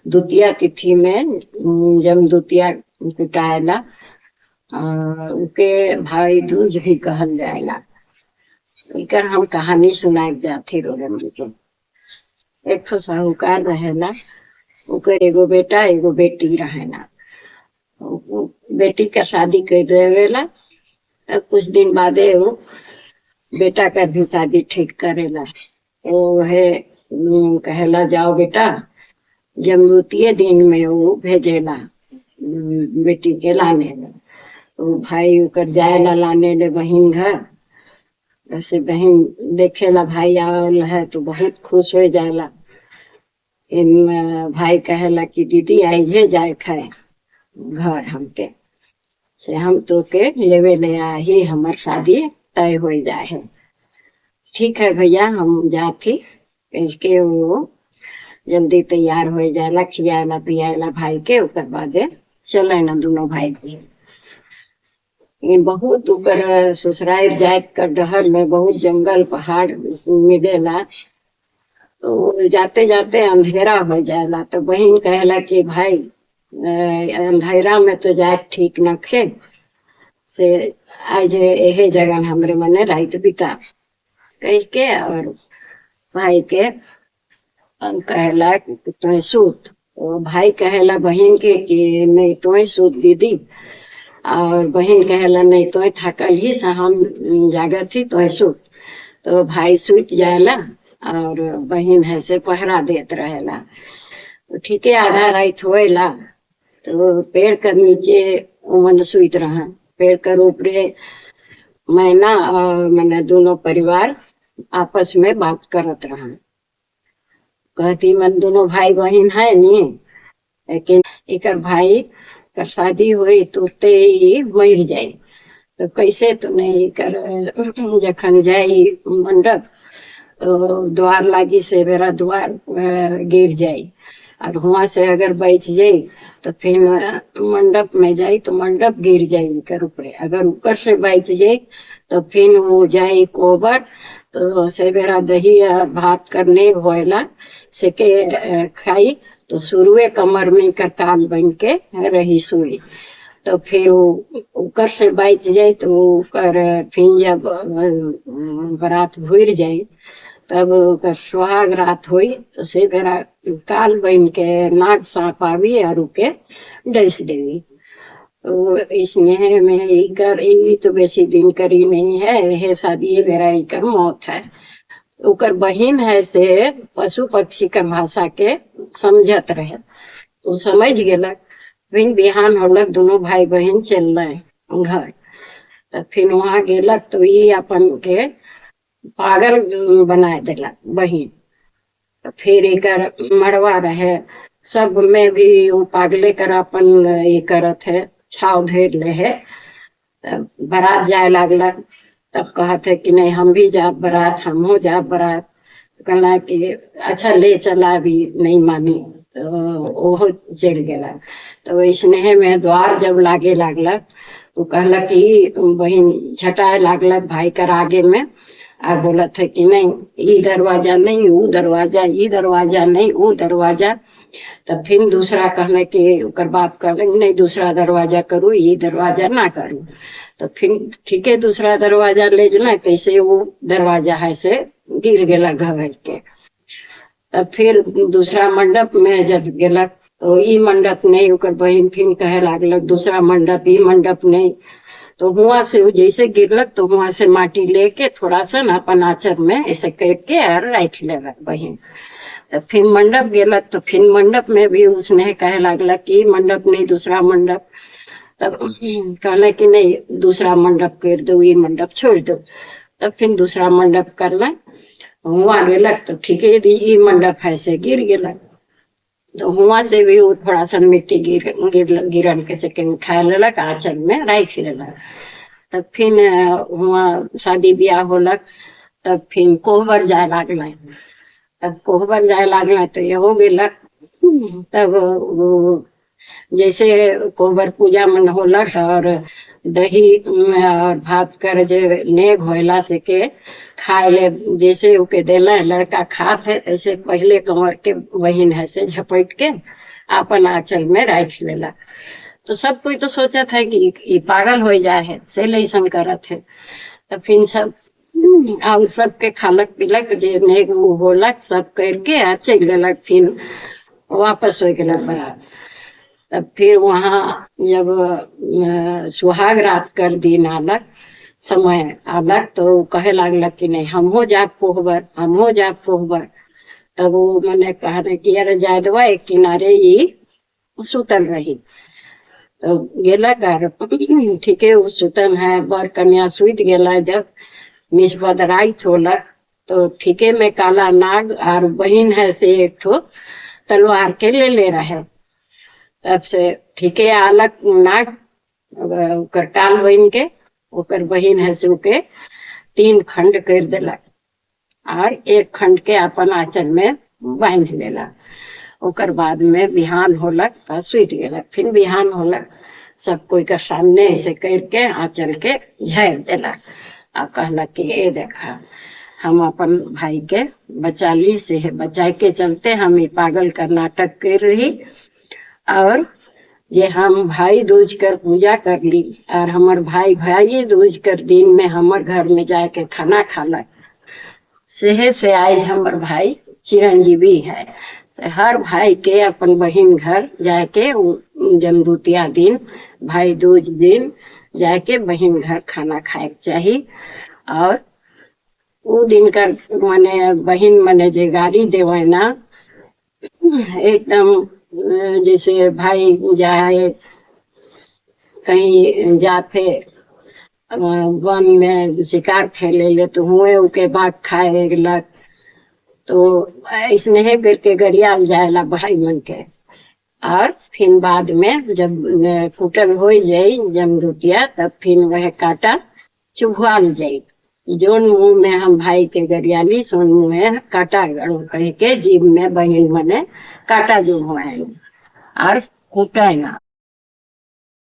द्वितीया तिथि में जब द्वितीया कुटाएला उके भाई दूज भी कहल जाएला। इकर हम कहानी सुनाए जाती रोले मुझे। एक ठो साहूकार रहेला, उकर एगो बेटा एगो बेटी रहेला। बेटी का शादी कर देवेला, कुछ दिन बादे वो बेटा का भी शादी ठीक करेला। वो है कहेला जाओ बेटा, जमदूतीय दिन में वो भेजेला बेटी के लाने ला। तो भाई उकर जाएला लाने ले बहिन घर। ऐसे बहन देखेला भाई आवल है तो बहुत खुश हो जाला। भाई कहेला कि दीदी आइजे जाए खाए घर हमके से हम तो के लेवे ले आई, हमार शादी तय हो जाए। ठीक है भैया हम जाती के वो जल्दी तैयार हो जाला, खियाला पियाला भाई के। उकर बादे चले न दोनों भाई के। बहुत ऊपर ससुराल जाए का डहर में बहुत जंगल पहाड़ मिलेला। तो जाते जाते अंधेरा हो जाएला। तो बहन कहेला कि भाई अंधेरा में तो जाए ठीक न खे से आज यही जगह हमरे मने रात बिता कह के। और भाई के कहेला कि तुम सूत। तो भाई कहेला बहन के कि नहीं तुम सूत दीदी। और बहन कहेला नहीं तो थकल ही से हम जागत थी तो सूत। तो भाई सूत जाएला और बहन है से पहरा देत रहेला। तो ठीक है आधा रात होएला तो पेड़ कर नीचे मन सूत रहा। पेड़ कर ऊपरे मैना और मैंने दोनों परिवार आपस में बात करत रहा। कहती मन दोनों भाई बहन है नी, लेकिन एक भाई का शादी हुई तो ते मर जाए तो कैसे तुम्हें कर जखन जाई मंडप तो द्वार लागी से मेरा द्वार गिर जाए। और वहां से अगर बच जाए तो फिर मंडप में जाए तो मंडप गिर जाए कर ऊपरे। अगर ऊपर से बच जाए तो फिर वो जाए कोबर तो से मेरा दही और भात करने होएला से के खाई तो शुरुए कमर में का कान बन के रही सुई। तो फिर ऊपर से बच जाए तो कर फिर जब बारात भूर जाए तब ओकर सुहाग रात हुई तो से मेरा काल बन के नाग सांप आवी और उके डस देवी। तो इसमें में इकर ई तो बेसी दिन करी नहीं है, यह शादी मेरा इकर मौत है। उकर बहिन है से पशु पक्षी का भाषा के समझत रहे तो समझ गेलक। फिर बिहान होलक दोनों भाई बहन चल रहे घर। तो फिर वहां गेलक तो ये अपन के पागल बना देलक बहिन। तो फिर एक मड़वा रहे सब में भी वो पागले कर अपन ये करत है छाव धेर ले है। बारात जाए लागलक तब कहत है कि नहीं हम भी जाब बारात, हम हो जाब बारात। कहला कि अच्छा ले चला भी नहीं मानी तो वो चल गया। तो स्नेह में द्वार जब लागे लागलक तो कहलक कि बहन छटाए लागलक भाई कर आगे में और बोलत है कि नहीं ये दरवाजा नहीं वो दरवाजा, ये दरवाजा नहीं वो दरवाजा। तब फिर दूसरा कहने कि ओकर बाप कहले नहीं दूसरा दरवाजा करूँ ये दरवाजा ना करूँ। तो फिर ठीक है दूसरा दरवाजा ले जना कैसे वो दरवाजा है से गिर गया घर के। तब फिर दूसरा मंडप में जब गेलक तो ई मंडप नहीं, ओकर बहन फिर कहे लागलक दूसरा मंडप ई मंडप नहीं। तो हुआ से जैसे गिरलक तो हुआ से माटी लेके थोड़ा सा ना अपन आचर में ऐसे करके और रख लेलक बहन। तो फिर मंडप गेलक तो फिर मंडप में भी उसने कहे लागलक कि मंडप नहीं दूसरा मंडप। तब कहले कि नहीं दूसरा मंडप कर दो ये मंडप छोड़ दो। तब फिर दूसरा मंडप करल हुआ गेलक तो ठीक है ये मंडप है से गिर गेलक। तो हुआ से भी वो थोड़ा सा मिट्टी गिरन के सके उठा लेलक आंचल में रख लेलक। तब फिर हुआ शादी ब्याह होलक। तब फिर कोहबर जाए लागल। तब कोहबर जाए लागल तो ये हो गेलक। तब वो जैसे कोहबर पूजा मन होलक और दही और भात कर जे नेग होइला से के खाए ले, जैसे उके देला लड़का खात है ऐसे पहले कंवर के बहिन है से झपट के अपन आंचल में रख लेला। तो सब कोई तो सोचा था कि ये पागल हो जाए है से लैसन करत है। तो फिर सब और सबके खालक पिलक जे नेग होलक सब करके आ चल गलक, फिर वापस हो गया बारात। तब फिर वहाँ जब सुहाग रात कर दिन आलक, समय आलक, तो कहे लागलक कि नहीं हम हो जाब कोहबर, हम हो जाब कोहबर। तब वो मैंने कहने कि अरे जादवा एक किनारे ही सुतल रही। तो गेला घर ठीक है, वो सुतल है, बर कन्या सुत गेला। जब मिस बदराइत होलक तो ठीके में काला नाग और बहिन है से एक ठो तलवार के ले रहे। तब से ठीके आलक नाग ओकर टाल बन के ओकर बहिन है से के 3 खंड कर देलक और 1 खंड के अपन आंचल में बांध लेला। ओकर बाद में बिहान होलक सुत गेलक। फिर बिहान होलक सब कोई के सामने ऐसे करके आंचल के झाड़ देलक और कहलक कि ये देखा हम अपन भाई के बचा ली से है, बचा के चलते हम ये पागल का नाटक कर रही। और जे हम भाई दूज कर पूजा कर ली और हमार भाई दूज कर दिन में हमार घर में जाके खाना खालक, सेहे से आज हमार भाई चिरंजीवी है। तो हर भाई के अपन बहिन घर जाके जमदूतिया दिन भाई दूज दिन जाके बहिन घर खाना खाए चाहिए। और वो दिन कर मने बहिन मने जे गाड़ी देवे ना, एकदम जैसे भाई जाए कहीं जाते वन में शिकार खेले ले तो हुए उके बाद खाए लग, तो इसने करके गरिया जाएला भाई मन के। और फिर बाद में जब फूटल हो जाये जमदूतिया तब फिर वह काटा चुभवाल जाये। जोन मुंह में हम भाई के गरियाली सोन मुंह में काटा गड़ो कह के जीव में बहिन मने काटा जो हुआ और कूटा ना।